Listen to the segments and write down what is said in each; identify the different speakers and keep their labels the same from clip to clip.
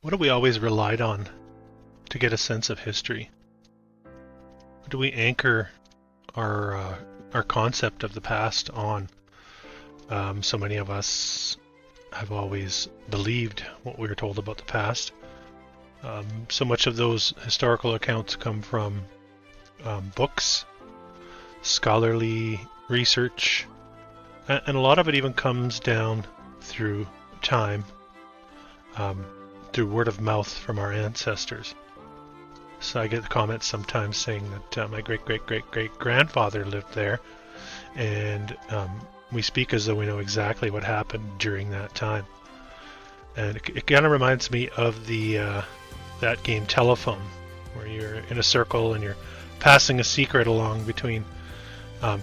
Speaker 1: What have we always relied on to get a sense of history? Do we anchor our concept of the past on? So many of us have always believed what we were told about the past. So much of those historical accounts come from books, scholarly research, and a lot of it even comes down through time, through word of mouth from our ancestors. So I get comments sometimes saying that my great-great-great-great-grandfather lived there, and we speak as though we know exactly what happened during that time. And it kind of reminds me of that game Telephone, where you're in a circle and you're passing a secret along between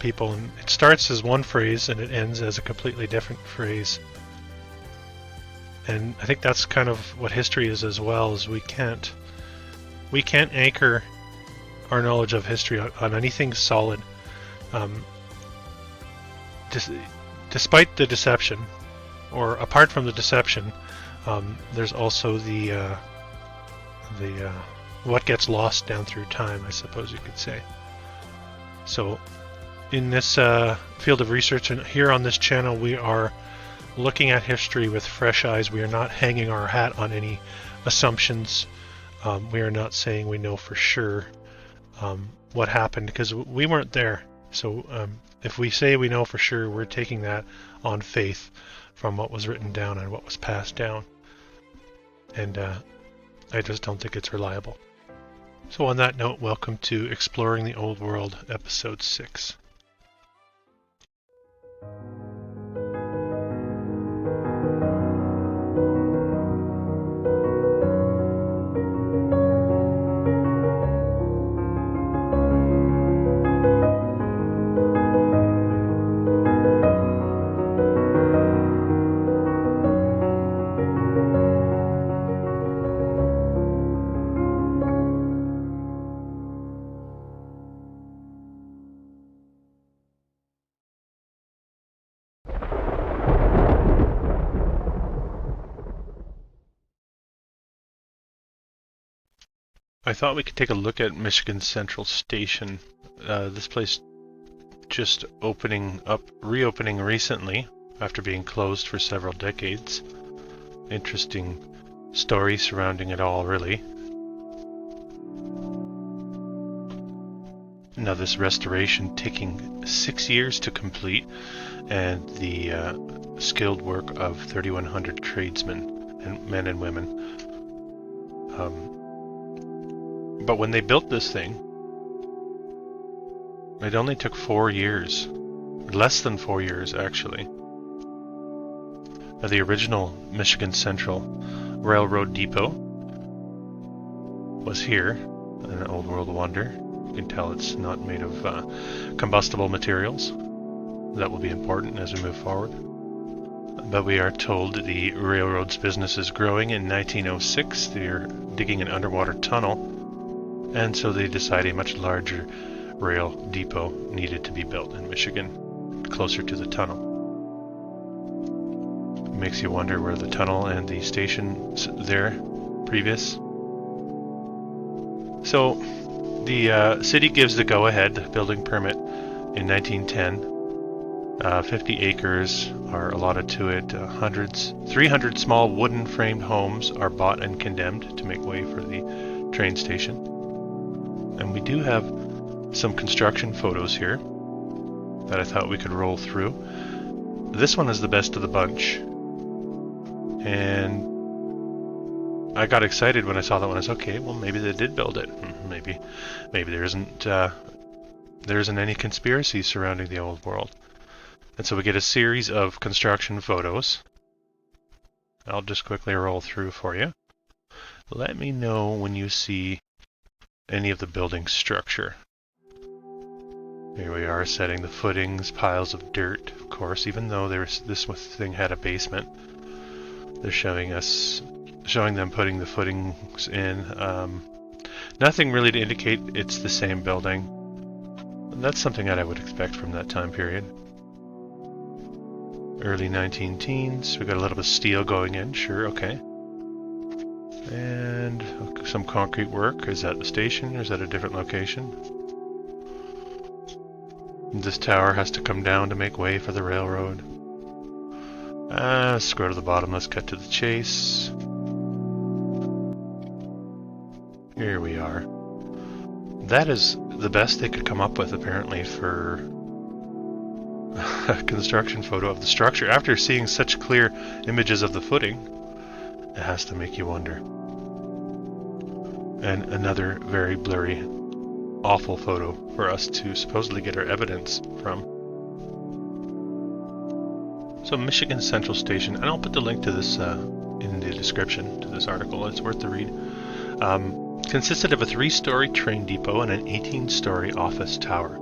Speaker 1: people, and it starts as one phrase and it ends as a completely different phrase. And I think that's kind of what history is as well. Is we can't anchor our knowledge of history on anything solid. Despite the deception, or apart from the deception, there's also the what gets lost down through time, I suppose you could say. So in this field of research and here on this channel, we are looking at history with fresh eyes. We are not hanging our hat on any assumptions. We are not saying we know for sure what happened, because we weren't there. So if we say we know for sure, we're taking that on faith from what was written down and what was passed down. And I just don't think it's reliable. So on that note, welcome to Exploring the Old World, Episode 6. I thought we could take a look at Michigan Central Station. This place just reopening recently after being closed for several decades. Interesting story surrounding it all, really. Now this restoration taking 6 years to complete, and the skilled work of 3,100 tradesmen, and men and women. But when they built this thing, it only took 4 years. Less than 4 years, actually. Now, the original Michigan Central Railroad Depot was here, an old world wonder. You can tell it's not made of combustible materials. That will be important as we move forward. But we are told the railroad's business is growing. In 1906, they're digging an underwater tunnel, and so they decide a much larger rail depot needed to be built in Michigan, closer to the tunnel. It makes you wonder where the tunnel and the station there previous. So the city gives the go-ahead building permit in 1910. 50 acres are allotted to it. 300 small wooden framed homes are bought and condemned to make way for the train station. And we do have some construction photos here that I thought we could roll through. This one is the best of the bunch. And I got excited when I saw that one. I said, okay, well, maybe they did build it. Maybe there isn't any conspiracy surrounding the old world. And so we get a series of construction photos. I'll just quickly roll through for you. Let me know when you see any of the building structure. Here we are setting the footings, piles of dirt, of course, even though this thing had a basement. They're showing them putting the footings in. Nothing really to indicate it's the same building. And that's something that I would expect from that time period. Early 19 teens, we got a little bit of steel going in, sure, okay. And some concrete work. Is that the station or is that a different location? This tower has to come down to make way for the railroad. Let's go to the bottom. Let's cut to the chase. Here we are. That is the best they could come up with, apparently, for a construction photo of the structure. After seeing such clear images of the footing, it has to make you wonder. And another very blurry, awful photo for us to supposedly get our evidence from. So Michigan Central Station, and I'll put the link to this in the description to this article. It's worth the read. Consisted of a 3-story train depot and an 18-story office tower.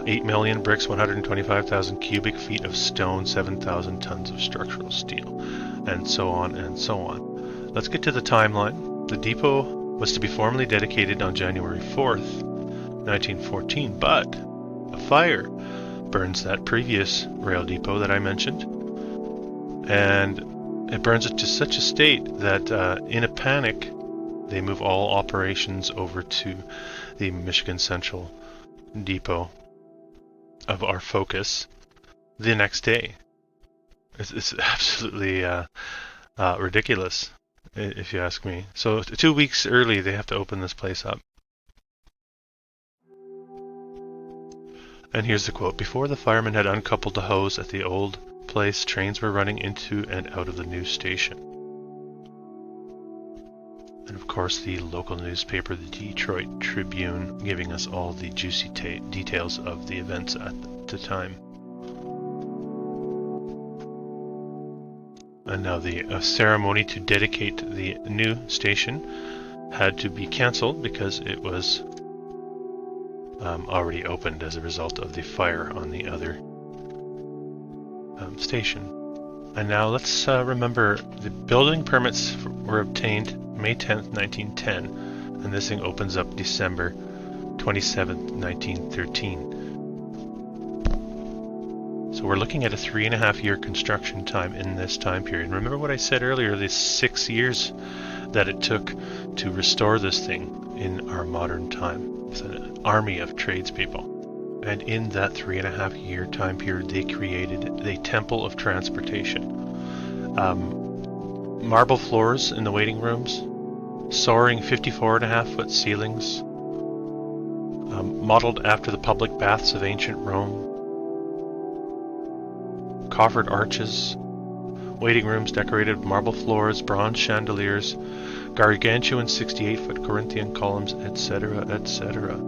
Speaker 1: 8 million bricks, 125,000 cubic feet of stone, 7,000 tons of structural steel, and so on and so on. Let's get to the timeline. The depot was to be formally dedicated on January 4th, 1914, but a fire burns that previous rail depot that I mentioned, and it burns it to such a state that in a panic they move all operations over to the Michigan Central Depot of our focus the next day. It's absolutely ridiculous, if you ask me. So 2 weeks early, they have to open this place up. And here's the quote. Before the firemen had uncoupled the hose at the old place, trains were running into and out of the new station. And of course the local newspaper, the Detroit Tribune, giving us all the juicy details of the events at the time. And now the ceremony to dedicate the new station had to be cancelled because it was already opened as a result of the fire on the other station. And now let's remember the building permits were obtained May 10th, 1910, and this thing opens up December 27th, 1913. So we're looking at a 3.5-year construction time in this time period. Remember what I said earlier, the 6 years that it took to restore this thing in our modern time. It's an army of tradespeople. And in that 3.5-year time period, they created the Temple of Transportation. Marble floors in the waiting rooms, soaring 54.5-foot ceilings, modeled after the public baths of ancient Rome, coffered arches, waiting rooms decorated with marble floors, bronze chandeliers, gargantuan 68-foot Corinthian columns, etc., etc.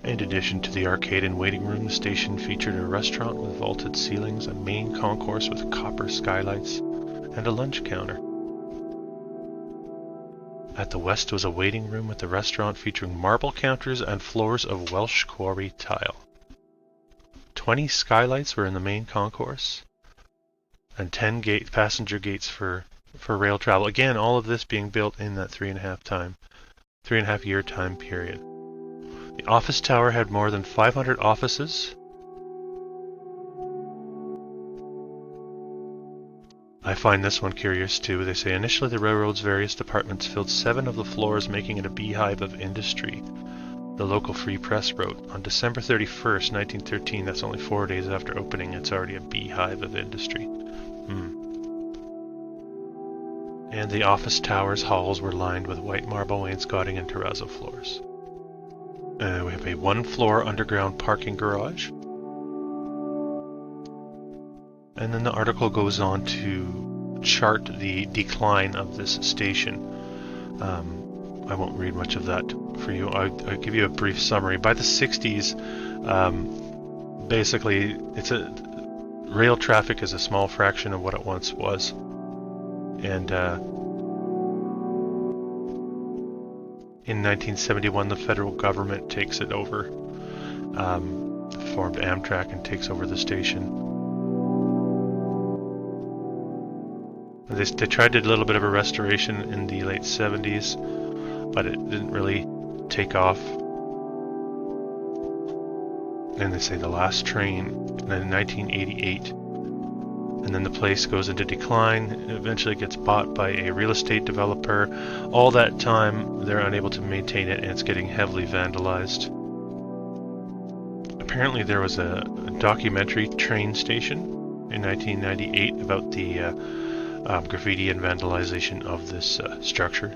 Speaker 1: In addition to the arcade and waiting room, the station featured a restaurant with vaulted ceilings, a main concourse with copper skylights, and a lunch counter. At the west was a waiting room with the restaurant featuring marble counters and floors of Welsh quarry tile. 20 skylights were in the main concourse, and 10 passenger gates for rail travel. Again, all of this being built in that 3.5-year time period. The office tower had more than 500 offices. I find this one curious too. They say initially the railroad's various departments filled 7 of the floors, making it a beehive of industry. The local Free Press wrote, on December 31st, 1913, that's only 4 days after opening, it's already a beehive of industry. And the office tower's halls were lined with white marble wainscoting and terrazzo floors. We have a 1-floor underground parking garage. And then the article goes on to chart the decline of this station. I won't read much of that for you. I'll give you a brief summary. By the 60s, basically, rail traffic is a small fraction of what it once was. And in 1971, the federal government takes it over, formed Amtrak and takes over the station. They tried to do a little bit of a restoration in the late 70s, but it didn't really take off. And they say the last train in 1988, and then the place goes into decline. It eventually gets bought by a real estate developer. All that time, they're unable to maintain it, and it's getting heavily vandalized. Apparently, there was a documentary train station in 1998 about the graffiti and vandalization of this structure.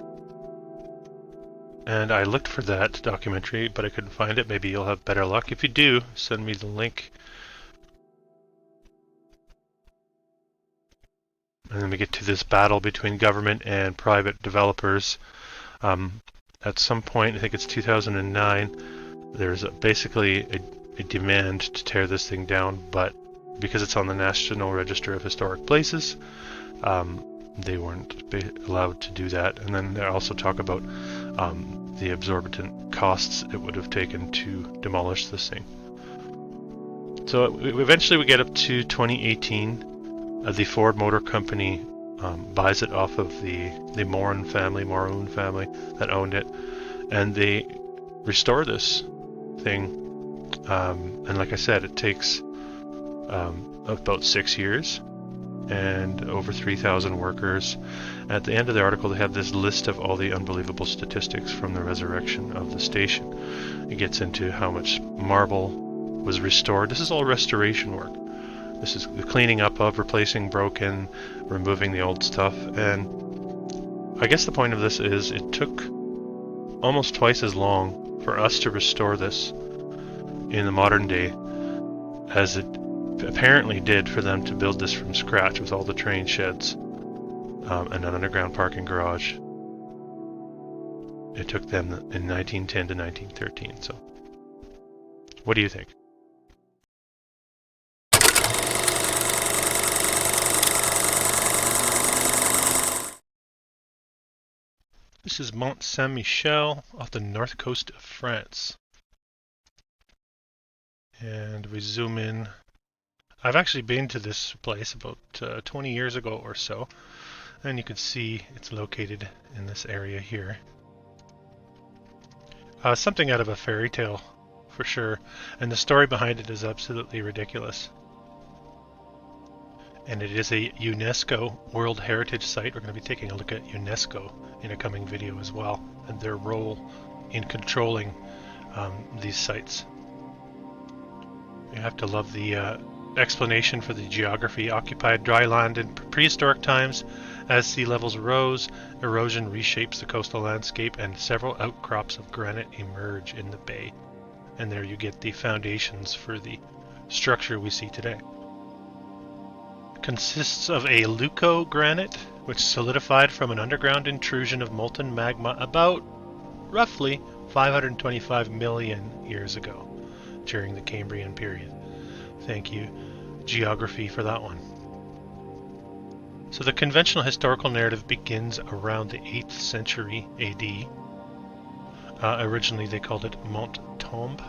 Speaker 1: And I looked for that documentary, but I couldn't find it. Maybe you'll have better luck. If you do, send me the link. And then we get to this battle between government and private developers. At some point, I think it's 2009, there's basically a demand to tear this thing down, but because it's on the National Register of Historic Places, they weren't allowed to do that. And then they also talk about the exorbitant costs it would have taken to demolish this thing. So eventually we get up to 2018. The Ford Motor Company buys it off of the Maroon family that owned it, and they restore this thing. And like I said, it takes about 6 years and over 3,000 workers. At the end of the article, they have this list of all the unbelievable statistics from the resurrection of the station. It gets into how much marble was restored. This is all restoration work. This is the cleaning up of, replacing broken, removing the old stuff. And I guess the point of this is it took almost twice as long for us to restore this in the modern day as it apparently did for them to build this from scratch with all the train sheds and an underground parking garage. It took them in 1910 to 1913. So, what do you think? This is Mont Saint Michel off the north coast of France. And we zoom in. I've actually been to this place about 20 years ago or so, and you can see it's located in this area here. Something out of a fairy tale, for sure, and the story behind it is absolutely ridiculous. And it is a UNESCO World Heritage Site. We're going to be taking a look at UNESCO in a coming video as well, and their role in controlling these sites. You have to love the explanation for the geography. Occupied dry land in prehistoric times. As sea levels rose, erosion reshapes the coastal landscape and several outcrops of granite emerge in the bay. And there you get the foundations for the structure we see today. Consists of a leucogranite, which solidified from an underground intrusion of molten magma about roughly 525 million years ago during the Cambrian period. Thank you, geography, for that one. So the conventional historical narrative begins around the 8th century AD. Originally they called it Mont Tombe.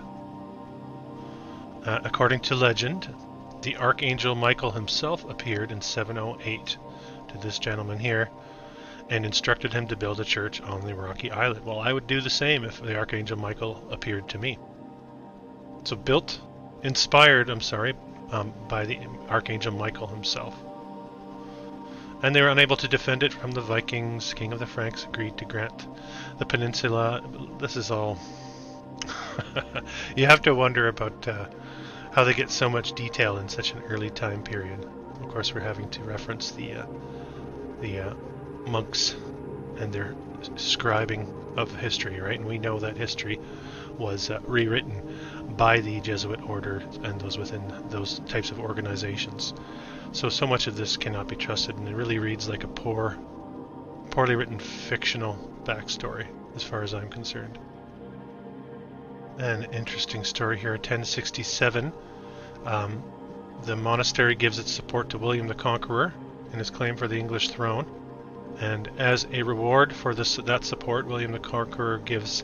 Speaker 1: According to legend, the Archangel Michael himself appeared in 708 to this gentleman here and instructed him to build a church on the rocky islet. Well, I would do the same if the Archangel Michael appeared to me. So inspired by the Archangel Michael himself. And they were unable to defend it from the Vikings. King of the Franks agreed to grant the peninsula. This is all... You have to wonder about how they get so much detail in such an early time period. Of course, we're having to reference the monks and their scribing of history, right? And we know that history was rewritten by the Jesuit order and those within those types of organizations. So much of this cannot be trusted, and it really reads like a poorly written fictional backstory, as far as I'm concerned. An interesting story here. 1067, the monastery gives its support to William the Conqueror in his claim for the English throne, and as a reward for that support, William the Conqueror gives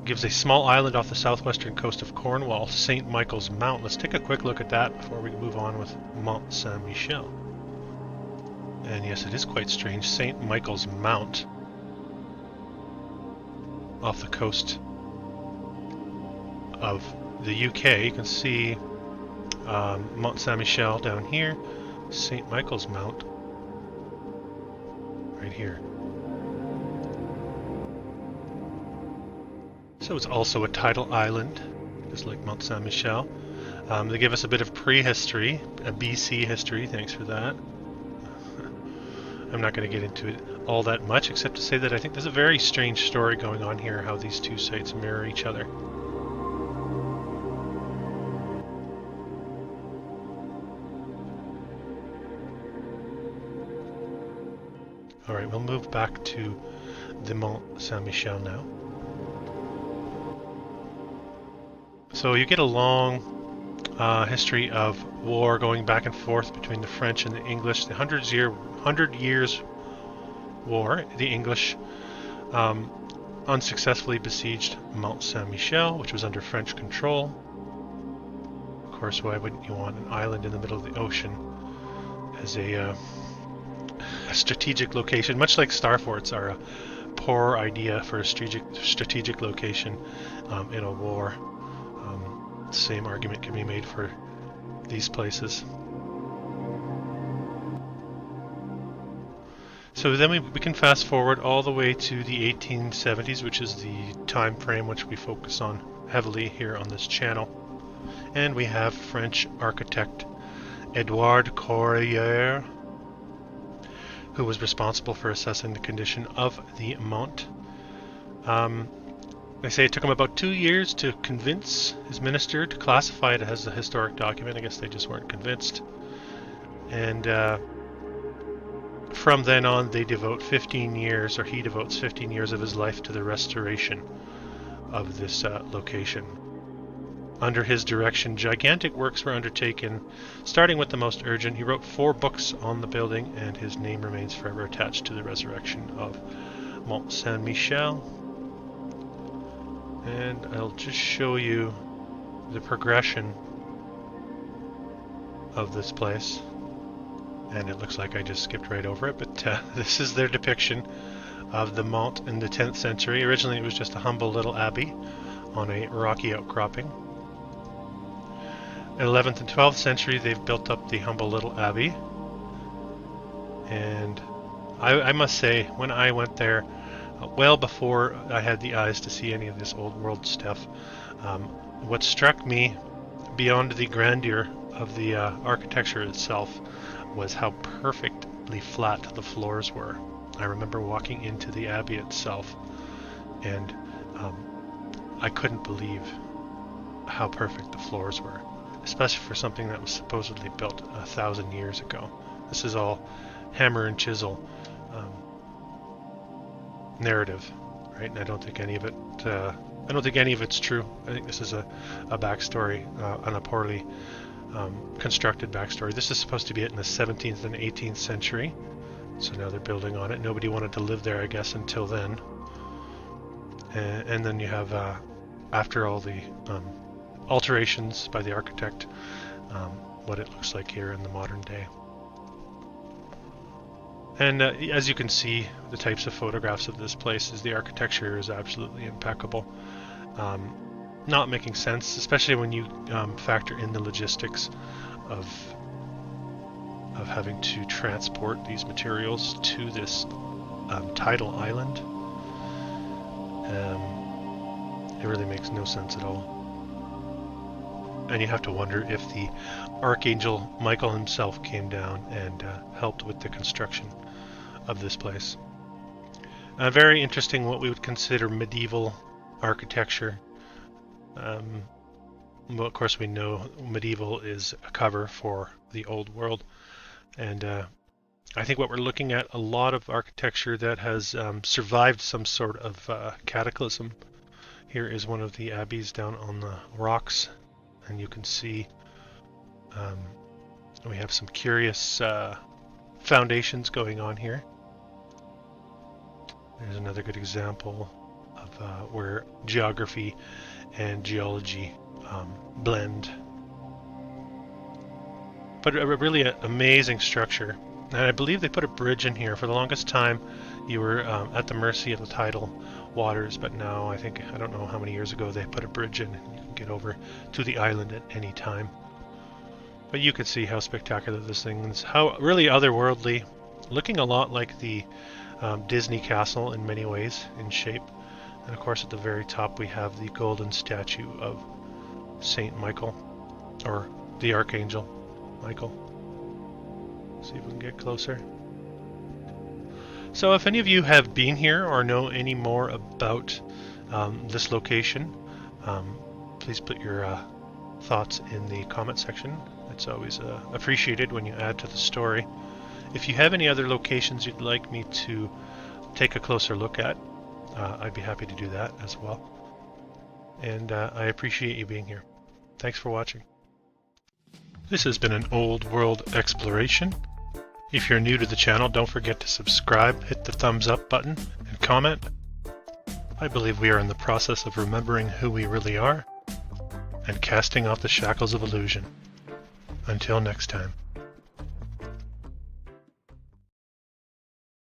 Speaker 1: gives a small island off the southwestern coast of Cornwall, St. Michael's Mount. Let's take a quick look at that before we move on with Mont Saint Michel. And yes, it is quite strange. St. Michael's Mount off the coast of the UK, you can see Mont Saint Michel down here, St. Michael's Mount right here. So it's also a tidal island, just like Mont Saint Michel. They give us a bit of prehistory, a BC history, thanks for that. I'm not going to get into it all that much, except to say that I think there's a very strange story going on here, how these two sites mirror each other. Alright, we'll move back to the Mont Saint Michel now. So you get a long history of war going back and forth between the French and the English. The 100 Years' War, the English unsuccessfully besieged Mont Saint Michel, which was under French control. Of course, why wouldn't you want an island in the middle of the ocean as a strategic location? Much like star forts are a poor idea for a strategic location in a war. The same argument can be made for these places. So then we can fast forward all the way to the 1870s, which is the time frame which we focus on heavily here on this channel. And we have French architect Edouard Corrier, who was responsible for assessing the condition of the Mont. They say it took him about 2 years to convince his minister to classify it as a historic document. I guess they just weren't convinced. And from then on, they devote 15 years, or he devotes 15 years of his life to the restoration of this location. Under his direction, gigantic works were undertaken, starting with the most urgent. He wrote 4 books on the building, and his name remains forever attached to the resurrection of Mont Saint Michel. And I'll just show you the progression of this place. And it looks like I just skipped right over it, but this is their depiction of the Mont in the 10th century. Originally it was just a humble little abbey on a rocky outcropping. In 11th and 12th century they've built up the humble little abbey. And I must say, when I went there, well before I had the eyes to see any of this old world stuff, what struck me beyond the grandeur of the architecture itself was how perfectly flat the floors were. I remember walking into the abbey itself, and I couldn't believe how perfect the floors were, especially for something that was supposedly built 1,000 years ago. This is all hammer and chisel narrative, right? And I don't think any of it's true. I think this is a backstory, and a poorly constructed backstory. This is supposed to be in the 17th and 18th century, so now they're building on it. Nobody wanted to live there, I guess, until then. And then you have, after all the alterations by the architect, what it looks like here in the modern day. And as you can see, the types of photographs of this place, the architecture is absolutely impeccable. Not making sense, especially when you factor in the logistics of having to transport these materials to this tidal island. It really makes no sense at all. And you have to wonder if the Archangel Michael himself came down and helped with the construction of this place. Very interesting, what we would consider medieval architecture. Well, of course we know medieval is a cover for the old world, and I think what we're looking at, a lot of architecture that has survived some sort of cataclysm. Here is one of the abbeys down on the rocks, and you can see we have some curious foundations going on here. There's another good example of where geography and geology blend. But a really amazing structure. And I believe they put a bridge in here. For the longest time you were at the mercy of the tidal waters, but now I don't know how many years ago they put a bridge in. You can can get over to the island at any time. But you can see how spectacular this thing is, how really otherworldly, looking a lot like the Disney castle in many ways in shape. And of course at the very top we have the golden statue of Saint Michael, or the Archangel Michael. See if we can get closer. So if any of you have been here or know any more about this location, please put your thoughts in the comment section. It's always appreciated when you add to the story. If you have any other locations you'd like me to take a closer look at, I'd be happy to do that as well. And I appreciate you being here. Thanks for watching. This has been an old world exploration. If you're new to the channel, don't forget to subscribe, hit the thumbs up button, and comment. I believe we are in the process of remembering who we really are and casting off the shackles of illusion. Until next time.